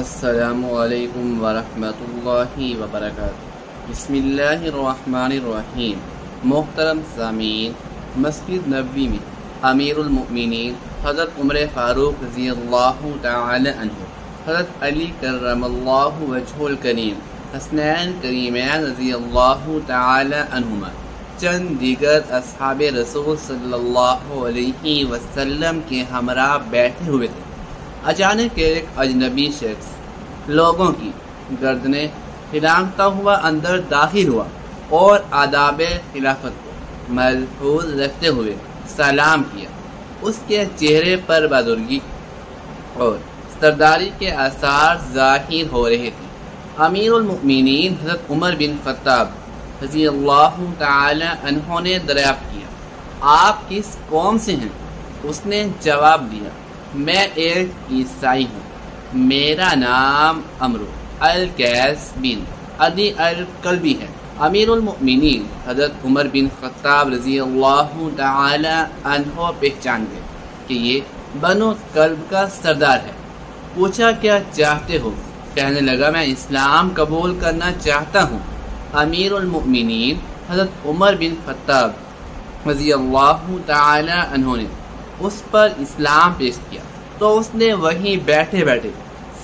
السلام علیکم ورحمۃ اللہ وبرکاتہ۔ بسم اللہ الرحمن الرحیم۔ محترم سامعین، مسجد نبوی میں امیر المؤمنین حضرت عمر فاروق رضی اللہ تعالی عنہ، حضرت علی کرم اللہ وجہہ الکریم، حسنین کریمین رضی اللہ تعالی عنہما، چند دیگر اصحاب رسول صلی اللہ علیہ وسلم کے ہمراہ بیٹھے ہوئے تھے۔ اچانک ایک اجنبی شخص لوگوں کی گردنیں ہلانگتا ہوا اندر داخل ہوا اور آداب خلافت کو ملحوظ رکھتے ہوئے سلام کیا۔ اس کے چہرے پر بزرگی اور سرداری کے آثار ظاہر ہو رہے تھے۔ امیر المؤمنین حضرت عمر بن خطاب رضی اللہ تعالی عنہ نے دریافت کیا، آپ کس قوم سے ہیں؟ اس نے جواب دیا، میں ایک عیسائی ہوں، میرا نام عمرو القیس بن عدی الکلبی ہے۔ امیر المؤمنین حضرت عمر بن خطاب رضی اللہ تعالی عنہ پہچان گئے کہ یہ بنو کلب کا سردار ہے۔ پوچھا، کیا چاہتے ہو؟ کہنے لگا، میں اسلام قبول کرنا چاہتا ہوں۔ امیر المؤمنین حضرت عمر بن خطاب رضی اللہ تعالی عنہ نے اس پر اسلام پیش کیا تو اس نے وہیں بیٹھے بیٹھے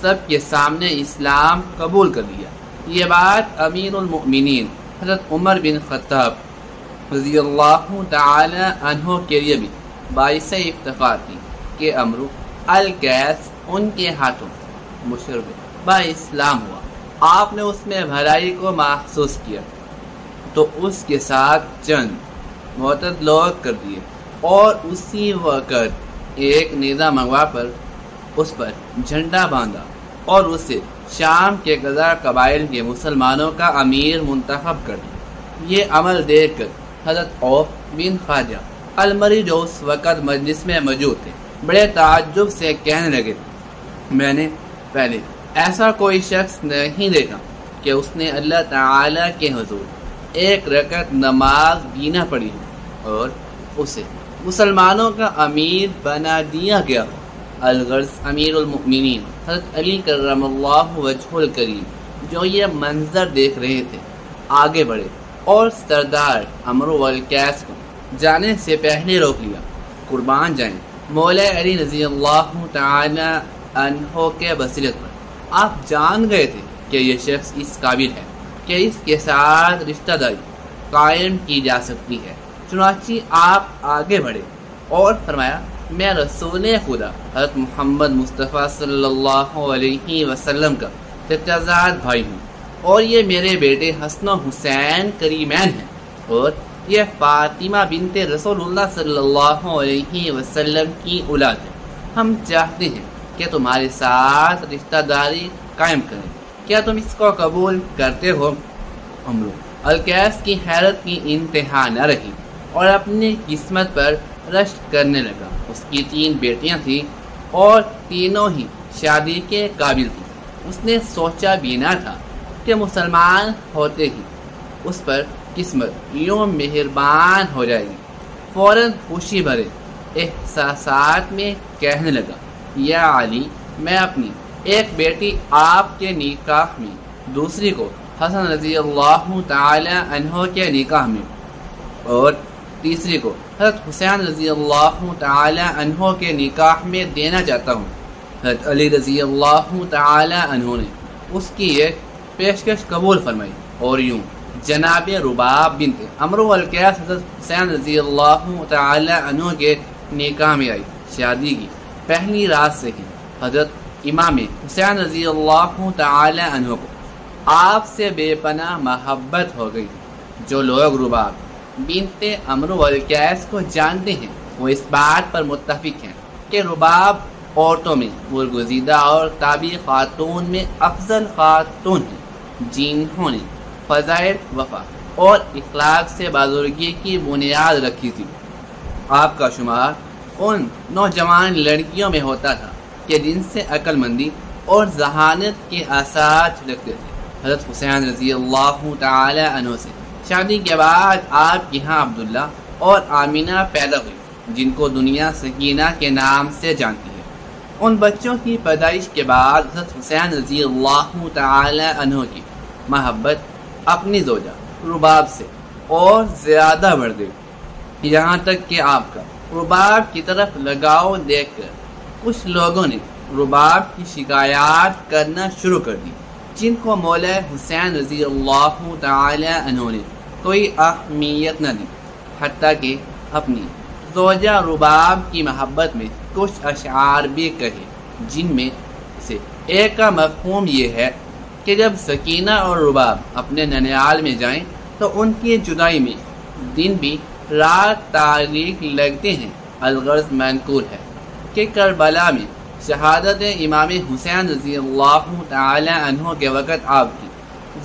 سب کے سامنے اسلام قبول کر لیا۔ یہ بات امیر المؤمنین حضرت عمر بن خطاب رضی اللہ تعالی عنہ کے لیے بھی باعث افتخار تھی کہ عمرو القیس ان کے ہاتھوں مشرب با اسلام ہوا۔ آپ نے اس میں بھلائی کو محسوس کیا تو اس کے ساتھ چند معتد لوگ کر دیے اور اسی وقت ایک نیزہ منگوا پر اس پر جھنڈا باندھا اور اسے شام کے غزہ قبائل کے مسلمانوں کا امیر منتخب کر دیا۔ یہ عمل دیکھ کر حضرت عوف بن خواجہ المری، جو اس وقت مجلس میں موجود تھے، بڑے تعجب سے کہنے لگے، میں نے پہلے ایسا کوئی شخص نہیں دیکھا کہ اس نے اللہ تعالی کے حضور ایک رکعت نماز بھی نہ پڑھی ہو اور اسے مسلمانوں کا امیر بنا دیا گیا ہو۔ الغرض امیر المؤمنین حضرت علی کرم اللہ وجہہ الکریم جو یہ منظر دیکھ رہے تھے، آگے بڑھے اور سردار عمرو القیس کو جانے سے پہلے روک لیا۔ قربان جائیں مولا علی رضی اللہ تعالی عنہ کے بصیرت پر آپ جان گئے تھے کہ یہ شخص اس قابل ہے کہ اس کے ساتھ رشتہ داری قائم کی جا سکتی ہے۔ چنانچہ آپ آگے بڑھے اور فرمایا، میں رسول خدا حضرت محمد مصطفیٰ صلی اللہ علیہ وسلم کا چچازاد بھائی ہوں، اور یہ میرے بیٹے حسن و حسین کریمین ہیں، اور یہ فاطمہ بنت رسول اللہ صلی اللہ علیہ وسلم کی اولاد ہے۔ ہم چاہتے ہیں کہ تمہارے ساتھ رشتہ داری قائم کریں، کیا تم اس کو قبول کرتے ہو؟ عمرو القیس کی حیرت کی انتہا نہ رہی اور اپنی قسمت پر رشک کرنے لگا۔ اس کی 3 بیٹیاں تھیں اور تینوں ہی شادی کے قابل تھیں۔ اس نے سوچا بھی نہ تھا کہ مسلمان ہوتے ہی اس پر قسمت یوں مہربان ہو جائے گی۔ فوراً خوشی بھرے احساسات میں کہنے لگا، یا علی، میں اپنی ایک بیٹی آپ کے نکاح میں، دوسری کو حسن رضی اللہ تعالی عنہ کے نکاح میں، اور تیسری کو حضرت حسین رضی اللہ تعالی عنہ کے نکاح میں دینا چاہتا ہوں۔ حضرت علی رضی اللہ تعالی عنہ نے اس کی ایک پیشکش قبول فرمائی اور یوں جناب رباب بنت عمرو القیس حضرت حسین رضی اللہ تعالی عنہ کے نکاح میں آئی۔ شادی کی پہلی رات سے ہی حضرت امام حسین رضی اللہ تعالی عنہ کو آپ سے بے پناہ محبت ہو گئی۔ جو لوگ رباب بنت عمرو القیس کو جانتے ہیں وہ اس بات پر متفق ہیں کہ رباب عورتوں میں برگزیدہ اور تابع خاتون میں افضل خاتون ہیں، جنہوں نے فضائل، وفا اور اخلاق سے بزرگی کی بنیاد رکھی تھی۔ آپ کا شمار ان نوجوان لڑکیوں میں ہوتا تھا کہ جن سے عقل مندی اور ذہانت کے آثار جھلکتے تھے۔ حضرت حسین رضی اللہ تعالی عنہ سے شادی کے بعد آپ کے ہاں عبداللہ اور آمینہ پیدا ہوئی، جن کو دنیا سکینہ کے نام سے جانتی ہے۔ ان بچوں کی پیدائش کے بعد حضرت حسین رضی اللہ تعالی عنہ کی محبت اپنی زوجہ رباب سے اور زیادہ بڑھ گئی، یہاں تک کہ آپ کا رباب کی طرف لگاؤ دیکھ کر کچھ لوگوں نے رباب کی شکایات کرنا شروع کر دی، جن کو مولا حسین رضی اللہ تعالی عنہ نے کوئی اہمیت نہ دی، حتیٰ کہ اپنی زوجہ رباب کی محبت میں کچھ اشعار بھی کہے، جن میں سے ایک کا مفہوم یہ ہے کہ جب سکینہ اور رباب اپنے ننیال میں جائیں تو ان کی جدائی میں دن بھی رات تاریک لگتے ہیں۔ الغرض منقول ہے کہ کربلا میں شہادت امام حسین رضی اللہ تعالی عنہ کے وقت آپ کی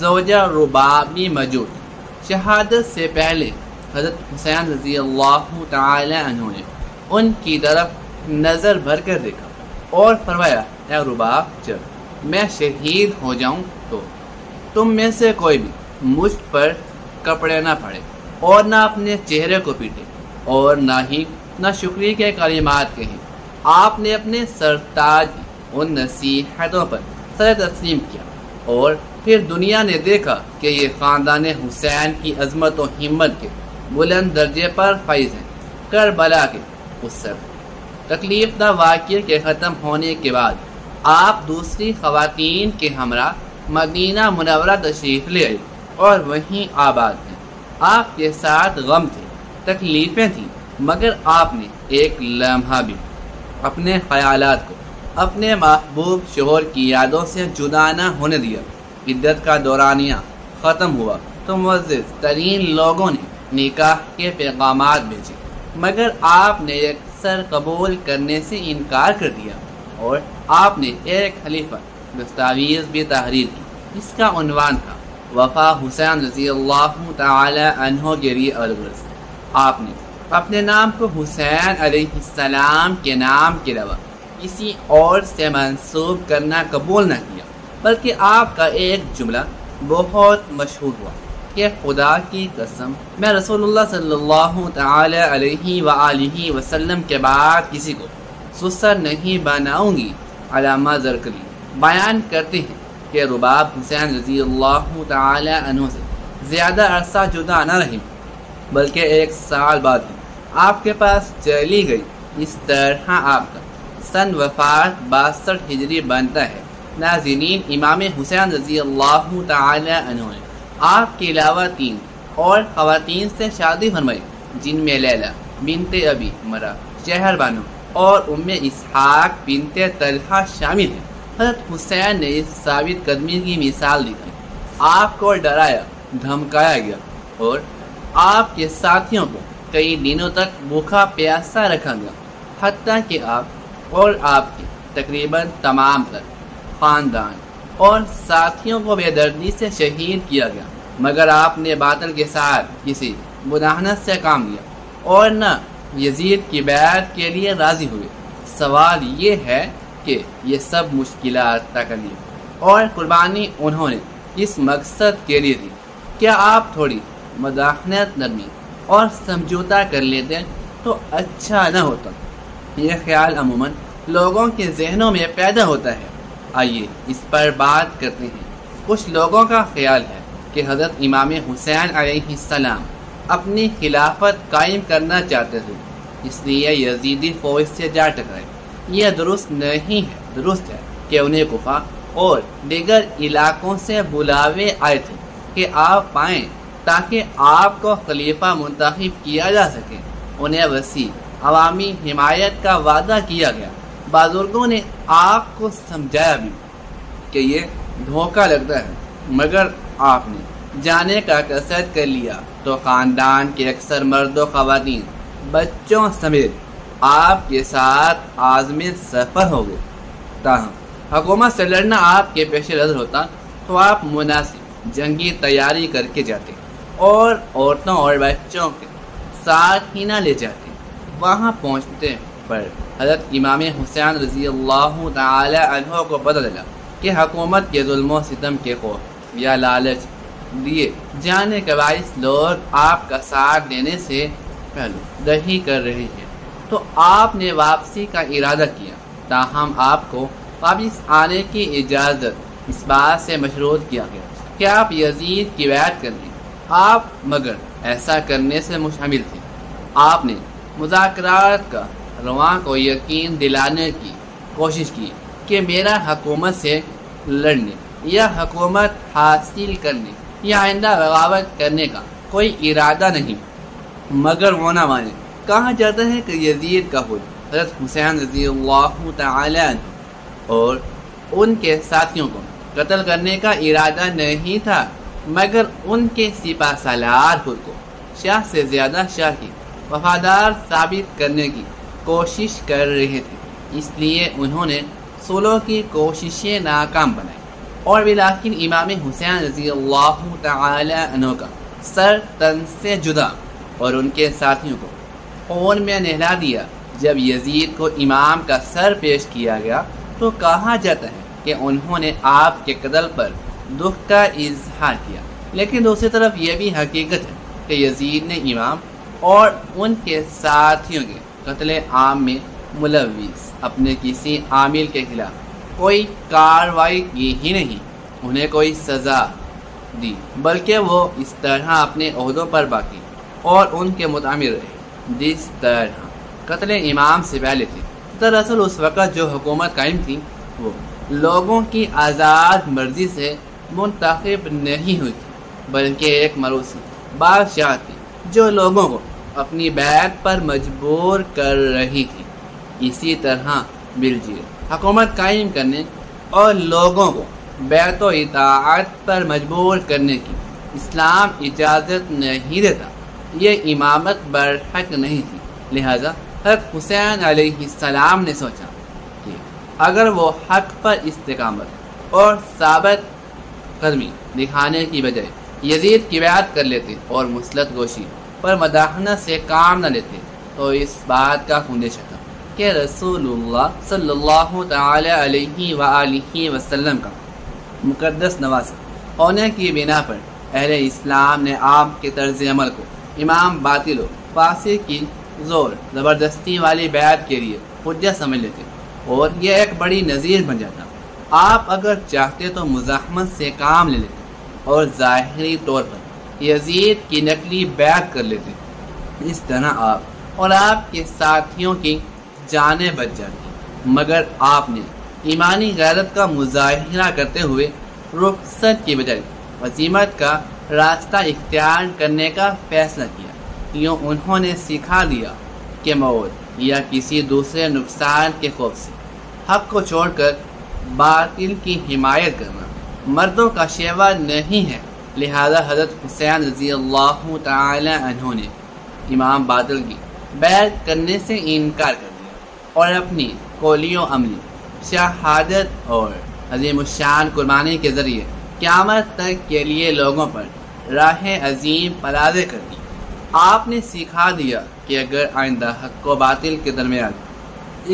زوجہ رباب بھی موجود تھی۔ شہادت سے پہلے حضرت حسین رضی اللہ تعالی عنہ نے ان کی طرف نظر بھر کر دیکھا اور فرمایا، اے رباب، جب میں شہید ہو جاؤں تو تم میں سے کوئی بھی مجھ پر کپڑے نہ پھاڑے اور نہ اپنے چہرے کو پیٹے اور نہ شکریہ کے کلمات کہیں۔ آپ نے اپنے سرتاج کی ان نصیحتوں پر سر تسلیم کیا اور پھر دنیا نے دیکھا کہ یہ خاندان حسین کی عظمت و ہمت کے بلند درجے پر فائز ہیں۔ کربلا کے اس سب تکلیف دہ واقعے کے ختم ہونے کے بعد آپ دوسری خواتین کے ہمراہ مدینہ منورہ تشریف لے آئے اور وہیں آباد ہیں۔ آپ کے ساتھ غم تھے، تکلیفیں تھیں، مگر آپ نے ایک لمحہ بھی اپنے خیالات کو اپنے محبوب شوہر کی یادوں سے جدا نہ ہونے دیا۔ عدت کا دورانیہ ختم ہوا تو معزز ترین لوگوں نے نکاح کے پیغامات بھیجے، مگر آپ نے اکثر قبول کرنے سے انکار کر دیا اور آپ نے ایک خلیفہ دستاویز بھی تحریر کی، جس کا عنوان تھا وفا حسین رضی اللہ تعالی عنہ کے لیے الغرض۔ آپ نے اپنے نام کو حسین علیہ السلام کے نام کے علاوہ کسی اور سے منسوب کرنا قبول نہ کیا، بلکہ آپ کا ایک جملہ بہت مشہور ہوا کہ خدا کی قسم میں رسول اللہ صلی اللہ تعالی علیہ وآلہ وسلم کے بعد کسی کو سسر نہیں بناؤں گی۔ علامہ زرکلی بیان کرتے ہیں کہ رباب حسین رضی اللہ تعالی عنہ سے زیادہ عرصہ جدا نہ رہی، بلکہ 1 سال بعد ہی آپ کے پاس چلی گئی۔ اس طرح آپ کا سن وفات 62 ہجری بنتا ہے۔ ناظرین، امام حسین رضی اللہ تعالی عنہ نے آپ کے علاوہ 3 اور خواتین سے شادی فرمائی، جن میں لیلہ بنت ابی مرہ شہر بانو اور ام اسحاق بنت طلحہ شامل ہیں۔ حضرت حسین نے اس ثابت قدمی کی مثال دکھائی، آپ کو ڈرایا دھمکایا گیا اور آپ کے ساتھیوں کو کئی دنوں تک بھوکا پیاسا رکھا گیا، حتیٰ کہ آپ اور آپ کے تقریباً تمام تر خاندان اور ساتھیوں کو بے دردی سے شہید کیا گیا، مگر آپ نے باطل کے ساتھ کسی مداہنت سے کام لیا اور نہ یزید کی بیعت کے لیے راضی ہوئے۔ سوال یہ ہے کہ یہ سب مشکلات، تکلیف اور قربانی انہوں نے کس مقصد کے لیے دی؟ کیا آپ تھوڑی مداحنت، نرمی اور سمجھوتا کر لیتے تو اچھا نہ ہوتا؟ یہ خیال عموماً لوگوں کے ذہنوں میں پیدا ہوتا ہے۔ آئیے اس پر بات کرتے ہیں۔ کچھ لوگوں کا خیال ہے کہ حضرت امام حسین علیہ السلام اپنی خلافت قائم کرنا چاہتے تھے، اس لیے یزیدی فوج سے جا ٹکرائے۔ یہ درست نہیں ہے۔ درست ہے کہ انہیں کوفہ اور دیگر علاقوں سے بلاوے آئے تھے کہ آپ آئیں تاکہ آپ کو خلیفہ منتخب کیا جا سکے۔ انہیں وسیع عوامی حمایت کا وعدہ کیا گیا۔ بزرگوں نے آپ کو سمجھایا بھی کہ یہ دھوکہ لگتا ہے، مگر آپ نے جانے کا قصد کر لیا تو خاندان کے اکثر مرد و خواتین بچوں سمیت آپ کے ساتھ عازم سفر ہو گئے۔ تاہم حکومت سے لڑنا آپ کے پیش نظر ہوتا تو آپ مناسب جنگی تیاری کر کے جاتے اور عورتوں اور بچوں کے ساتھ ہی نہ لے جاتے۔ وہاں پہنچتے پر حضرت امام حسین رضی اللہ تعالی عنہ کو پتہ چلا کہ حکومت کے ظلم و ستم کے خوف یا لالچ دیے جانے کے باعث لوگ آپ کا ساتھ دینے سے پہلو دہی کر رہے ہیں، تو آپ نے واپسی کا ارادہ کیا۔ تاہم آپ کو واپس آنے کی اجازت اس بات سے مشروط کیا گیا کہ آپ یزید کی بیعت کر لیں۔ آپ مگر ایسا کرنے سے مشتمل تھے۔ آپ نے مذاکرات کا رواں کو یقین دلانے کی کوشش کی کہ میرا حکومت سے لڑنے یا حکومت حاصل کرنے یا آئندہ بغاوت کرنے کا کوئی ارادہ نہیں، مگر وہ نہ مانے۔ کہا جاتا ہے کہ یزید کا خود حضرت حسین رضی اللہ تعالی عنہ اور ان کے ساتھیوں کو قتل کرنے کا ارادہ نہیں تھا، مگر ان کے سپہ سالار خود کو شاہ سے زیادہ شاہ کی وفادار ثابت کرنے کی کوشش کر رہے تھے، اس لیے انہوں نے صلح کی کوششیں ناکام بنائیں اور بالآخر امام حسین رضی اللہ تعالی عنہ کا سر تن سے جدا اور ان کے ساتھیوں کو خون میں نہلا دیا۔ جب یزید کو امام کا سر پیش کیا گیا تو کہا جاتا ہے کہ انہوں نے آپ کے قتل پر دکھ کا اظہار کیا، لیکن دوسری طرف یہ بھی حقیقت ہے کہ یزید نے امام اور ان کے ساتھیوں کے قتل عام میں ملوث اپنے کسی عامل کے خلاف کوئی کارروائی کی ہی نہیں، انہیں کوئی سزا دی، بلکہ وہ اس طرح اپنے عہدوں پر باقی اور ان کے متعامل رہے جس طرح قتل امام سے پہلے تھے۔ دراصل اس وقت جو حکومت قائم تھی وہ لوگوں کی آزاد مرضی سے منتخب نہیں ہوئی تھی، بلکہ ایک مروثی بادشاہ تھی جو لوگوں کو اپنی بیعت پر مجبور کر رہی تھی۔ اسی طرح بالجیر حکومت قائم کرنے اور لوگوں کو بیعت و اطاعت پر مجبور کرنے کی اسلام اجازت نہیں دیتا، یہ امامت برحق نہیں تھی۔ لہذا حضرت حسین علیہ السلام نے سوچا کہ اگر وہ حق پر استقامت اور ثابت قدمی دکھانے کی بجائے یزید کی بیعت کر لیتے اور مسلط گوشی پر مداحنت سے کام نہ لیتے تو اس بات کا خندشہ تھا کہ رسول اللہ صلی اللہ تعالی علیہ وآلہ وسلم کا مقدس نواسہ ہونے کی بنا پر اہل اسلام نے آپ کے طرز عمل کو امام باطل و فاسق کی زور زبردستی والی بیعت کے لیے حجت سمجھ لیتے اور یہ ایک بڑی نظیر بن جاتا۔ آپ اگر چاہتے تو مزاحمت سے کام لے لیتے اور ظاہری طور پر یزید کی نقلی بیعت کر لیتے، اس طرح آپ اور آپ کے ساتھیوں کی جانیں بچ جاتی، مگر آپ نے ایمانی غیرت کا مظاہرہ کرتے ہوئے رخصت کی بجائے عزیمت کا راستہ اختیار کرنے کا فیصلہ کیا۔ یوں انہوں نے سکھا دیا کہ موت یا کسی دوسرے نقصان کے خوف سے حق کو چھوڑ کر باطل کی حمایت کرنا مردوں کا شیوا نہیں ہے۔ لہذا حضرت حسین رضی اللہ تعالی عنہ نے امام باطل کی بیعت کرنے سے انکار کر دیا اور اپنی قولی و عملی شہادت اور عظیم الشان قربانی کے ذریعے قیامت تک کے لیے لوگوں پر راہ عظیم پرازے کر دی۔ آپ نے سکھا دیا کہ اگر آئندہ حق و باطل کے درمیان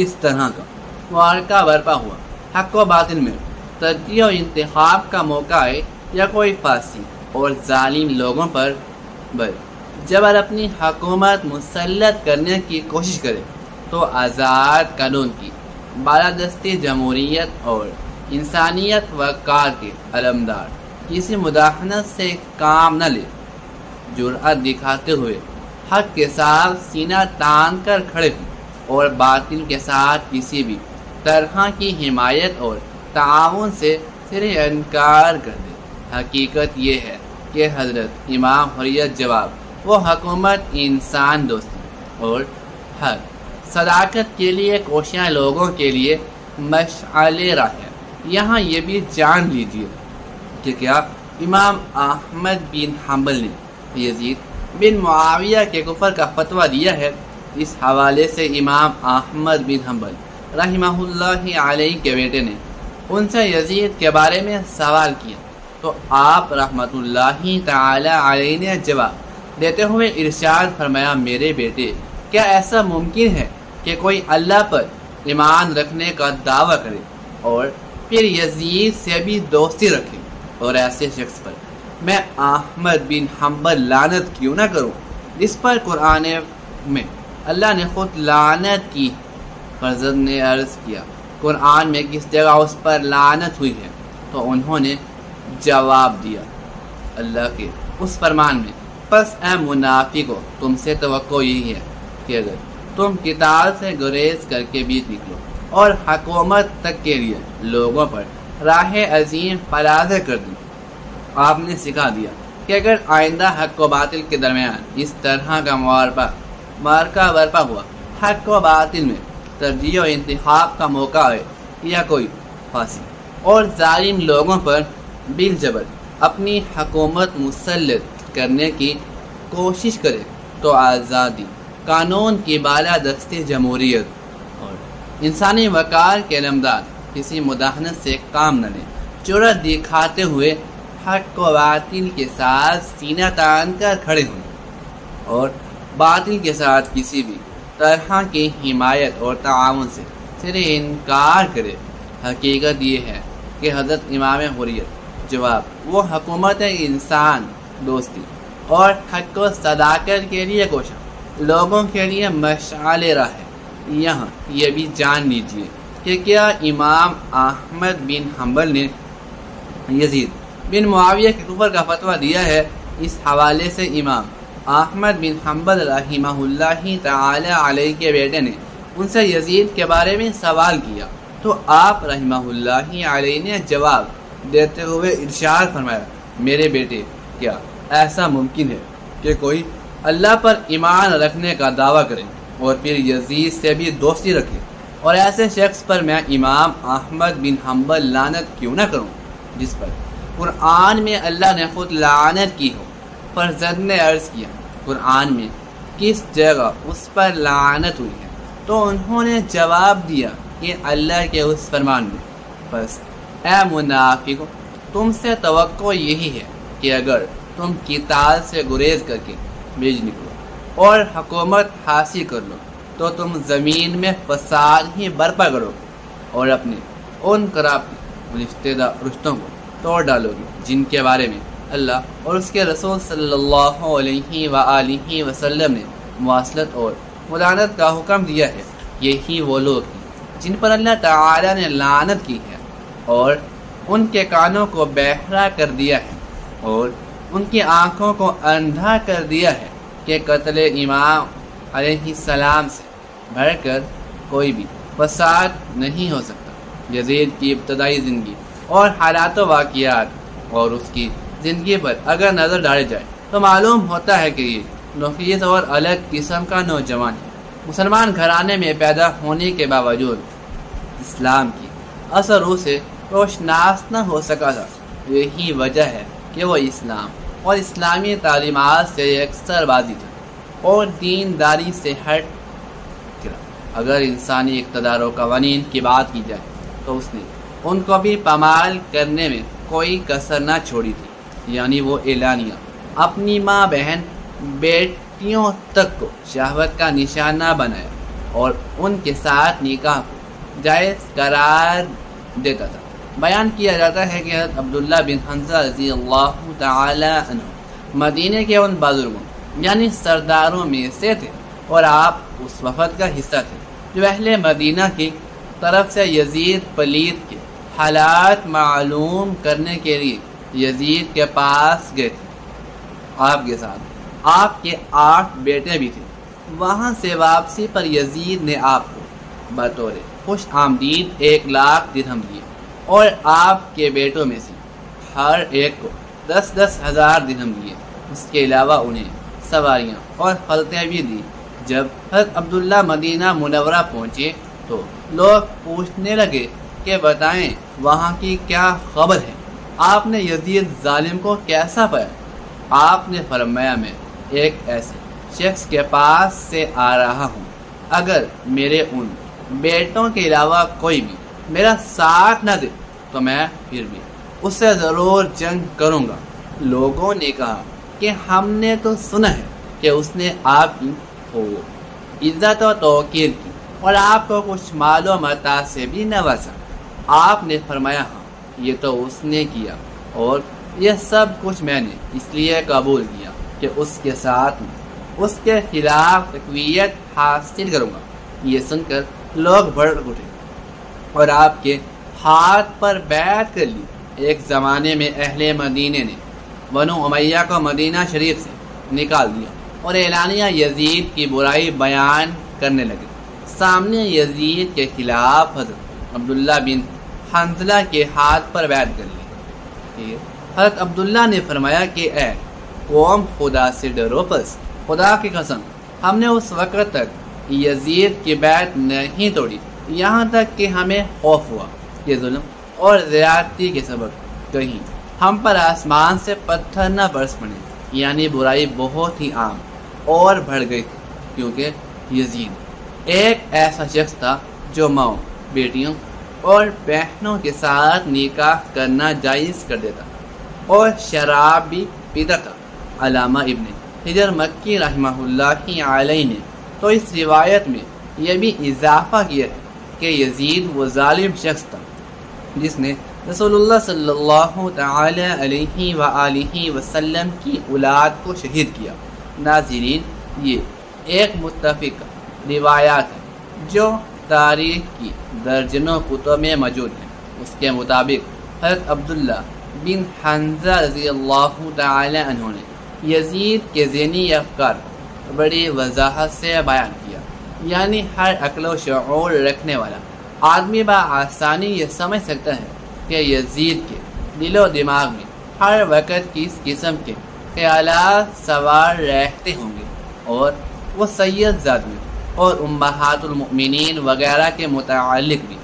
اس طرح کا معرکہ برپا ہوا، حق و باطل میں ترجیح و انتخاب کا موقع آئے یا کوئی فاسق اور ظالم لوگوں پر جبر اپنی حکومت مسلط کرنے کی کوشش کرے تو آزاد قانون کی بالادستی جمہوریت اور انسانیت وقار کے علمدار کسی مداحنت سے کام نہ لے، جرأت دکھاتے ہوئے حق کے ساتھ سینہ تان کر کھڑے ہوں اور باطل کے ساتھ کسی بھی طرح کی حمایت اور تعاون سے سرے انکار کر دے۔ حقیقت یہ ہے کہ حضرت امام حریت جواب وہ حکومت انسان دوستی اور حق صداقت کے لیے کوشاں لوگوں کے لیے مشعل راہ ہے۔ یہاں یہ بھی جان لیجیے کہ کیا امام احمد بن حنبل نے یزید بن معاویہ کے کفر کا فتویٰ دیا ہے۔ اس حوالے سے امام احمد بن حنبل رحمہ اللہ علیہ کے بیٹے نے ان سے یزید کے بارے میں سوال کیا تو آپ رحمۃ اللہ تعالی علیہ نے جواب دیتے ہوئے ارشاد فرمایا، میرے بیٹے، کیا ایسا ممکن ہے کہ کوئی اللہ پر ایمان رکھنے کا دعویٰ کرے اور پھر یزید سے بھی دوستی رکھے، اور ایسے شخص پر میں احمد بن حنبل لعنت کیوں نہ کروں جس پر قرآن میں اللہ نے خود لعنت کی۔ فرزند نے عرض کیا، قرآن میں کس جگہ اس پر لعنت ہوئی ہے؟ تو انہوں نے جواب دیا اللہ کے اس فرمان میں، پس اے منافقو تم سے توقع یہی ہے کہ اگر تم قتال سے گریز کر کے بیچ نکلو اور حکومت تک کے لیے لوگوں پر راہ عظیم فراز کر دیں۔ آپ نے سکھا دیا کہ اگر آئندہ حق و باطل کے درمیان اس طرح کا معرکہ برپا ہوا، حق و باطل میں ترجیح و انتخاب کا موقع ہے، یا کوئی پھانسی اور ظالم لوگوں پر بالجبر اپنی حکومت مسلط کرنے کی کوشش کرے، تو آزادی، قانون کی بالادستی، جمہوریت اور انسانی وقار کے نمدار کسی مداحنت سے کام نہ لیں، جرأت دکھاتے ہوئے حق و باطل کے ساتھ سینہ تان کر کھڑے ہوں اور باطل کے ساتھ کسی بھی طرح کی حمایت اور تعاون سے صرف انکار کرے۔ حقیقت یہ ہے کہ حضرت امام حریت جواب وہ حکومت انسان دوستی اور حق و صداقت کے لیے کوشاں لوگوں کے لیے مشعل راہ ہے۔ یہاں یہ بھی جان لیجیے کہ کیا امام احمد بن حنبل نے یزید بن معاویہ کے کفر کا فتویٰ دیا ہے؟ اس حوالے سے امام احمد بن حنبل رحمہ اللہ تعالی علیہ کے بیٹے نے ان سے یزید کے بارے میں سوال کیا، تو آپ رحمہ اللہ علیہ نے جواب دیتے ہوئے ارشاد فرمایا، میرے بیٹے، کیا ایسا ممکن ہے کہ کوئی اللہ پر ایمان رکھنے کا دعویٰ کرے اور پھر یزید سے بھی دوستی رکھے؟ اور ایسے شخص پر میں امام احمد بن حنبل لعنت کیوں نہ کروں جس پر قرآن میں اللہ نے خود لعنت کی ہو؟ فرزند نے عرض کیا، قرآن میں کس جگہ اس پر لعنت ہوئی ہے؟ تو انہوں نے جواب دیا کہ اللہ کے اس فرمان میں، بس اے منافقو تم سے توقع یہی ہے کہ اگر تم قتال سے گریز کر کے بیچ نکلو اور حکومت حاصل کر لو تو تم زمین میں فساد ہی برپا کرو اور اپنے ان قرابتی رشتوں کو توڑ ڈالو گے جن کے بارے میں اللہ اور اس کے رسول صلی اللہ علیہ وآلہ وسلم نے مواصلت اور مدانت کا حکم دیا ہے۔ یہی وہ لوگ ہیں جن پر اللہ تعالی نے لعنت کی ہے اور ان کے کانوں کو بہرا کر دیا ہے اور ان کی آنکھوں کو اندھا کر دیا ہے کہ قتل امام علیہ السلام سے بڑھ کر کوئی بھی فساد نہیں ہو سکتا۔ یزید کی ابتدائی زندگی اور حالات و واقعات اور اس کی زندگی پر اگر نظر ڈالے جائے تو معلوم ہوتا ہے کہ یہ نفیس اور الگ قسم کا نوجوان ہے۔ مسلمان گھرانے میں پیدا ہونے کے باوجود اسلام کی اثر روح سے روشناس نہ ہو سکا تھا۔ یہی وجہ ہے کہ وہ اسلام اور اسلامی تعلیمات سے یکسر بازی تھا اور دینداری سے ہٹ گرا۔ اگر انسانی اقتدار و قوانین کی بات کی جائے تو اس نے ان کو بھی پامال کرنے میں کوئی کسر نہ چھوڑی تھی، یعنی وہ اعلانیہ اپنی ماں، بہن، بیٹیوں تک کو شہوت کا نشانہ بنایا اور ان کے ساتھ نکاح کو جائز قرار دیتا تھا۔ بیان کیا جاتا ہے کہ حضرت عبداللہ بن حنظلہ رضی اللہ تعالی عنہ مدینے کے ان بزرگوں یعنی سرداروں میں سے تھے اور آپ اس وفد کا حصہ تھے جو اہل مدینہ کی طرف سے یزید پلید کے حالات معلوم کرنے کے لیے یزید کے پاس گئے تھے۔ آپ کے ساتھ آپ کے 8 بیٹے بھی تھے۔ وہاں سے واپسی پر یزید نے آپ کو بطور خوش آمدید 1,00,000 درہم دیے اور آپ کے بیٹوں میں سے ہر ایک کو 10,000 درہم دیے۔ اس کے علاوہ انہیں سواریاں اور خلطیں بھی دی۔ جب حضرت عبداللہ مدینہ منورہ پہنچے تو لوگ پوچھنے لگے کہ بتائیں وہاں کی کیا خبر ہے؟ آپ نے یزید ظالم کو کیسا پایا؟ آپ نے فرمایا، میں ایک ایسے شخص کے پاس سے آ رہا ہوں، اگر میرے ان بیٹوں کے علاوہ کوئی بھی میرا ساتھ نہ دے تو میں پھر بھی اس سے ضرور جنگ کروں گا۔ لوگوں نے کہا کہ ہم نے تو سنا ہے کہ اس نے آپ کی عزت و توقیر کی اور آپ کو کچھ مال و متاع سے بھی نوازا۔ آپ نے فرمایا، ہاں یہ تو اس نے کیا اور یہ سب کچھ میں نے اس لیے قبول کیا کہ اس کے ساتھ میں اس کے خلاف تقویت حاصل کروں گا۔ یہ سن کر لوگ بھڑک اٹھے اور آپ کے ہاتھ پر بیعت کر لی۔ ایک زمانے میں اہل مدینے نے بنو امیہ کو مدینہ شریف سے نکال دیا اور اعلانیہ یزید کی برائی بیان کرنے لگے۔ سامنے یزید کے خلاف حضرت عبداللہ بن حنظلہ کے ہاتھ پر بیعت کر لی۔ حضرت عبداللہ نے فرمایا کہ اے قوم، خدا سے ڈرو، پس خدا کی قسم ہم نے اس وقت تک یزید کی بیعت نہیں توڑی یہاں تک کہ ہمیں خوف ہوا کہ ظلم اور زیادتی کے سبب کہیں ہم پر آسمان سے پتھر نہ برس پڑے۔ یعنی برائی بہت ہی عام اور بڑھ گئی تھی، کیونکہ یزید ایک ایسا شخص تھا جو ماؤں، بیٹیوں اور بہنوں کے ساتھ نکاح کرنا جائز کر دیتا اور شراب بھی پیتا تھا۔ علامہ ابن حجر مکی رحمہ اللہ علیہ نے تو اس روایت میں یہ بھی اضافہ کیا ہے کہ یزید وہ ظالم شخص تھا جس نے رسول اللہ صلی اللہ تعالی علیہ وآلہ وسلم کی اولاد کو شہید کیا۔ ناظرین، یہ ایک متفق روایات ہے جو تاریخ کی درجنوں کتب میں موجود ہیں۔ اس کے مطابق حضرت عبداللہ بن حنظلہ رضی اللہ تعالی عنہ نے یزید کے ذہنی افکار بڑی وضاحت سے بیان کیا، یعنی ہر عقل و شعور رکھنے والا آدمی بآسانی یہ سمجھ سکتا ہے کہ یزید کے دل و دماغ میں ہر وقت کس قسم کے خیالات سوار رہتے ہوں گے، اور وہ سید زادیوں اور امہات المؤمنین وغیرہ کے متعلق بھی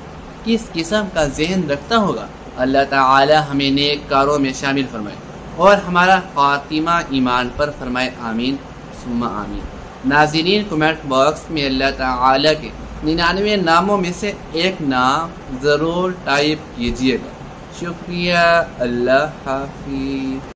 کس قسم کا ذہن رکھتا ہوگا۔ اللہ تعالی ہمیں نیک کاروں میں شامل فرمائے اور ہمارا خاتمہ ایمان پر فرمائے، آمین ثم آمین۔ ناظرین، کمنٹ باکس میں اللہ تعالی کے 99 ناموں میں سے ایک نام ضرور ٹائپ کیجیے گا۔ شکریہ، اللہ حافظ۔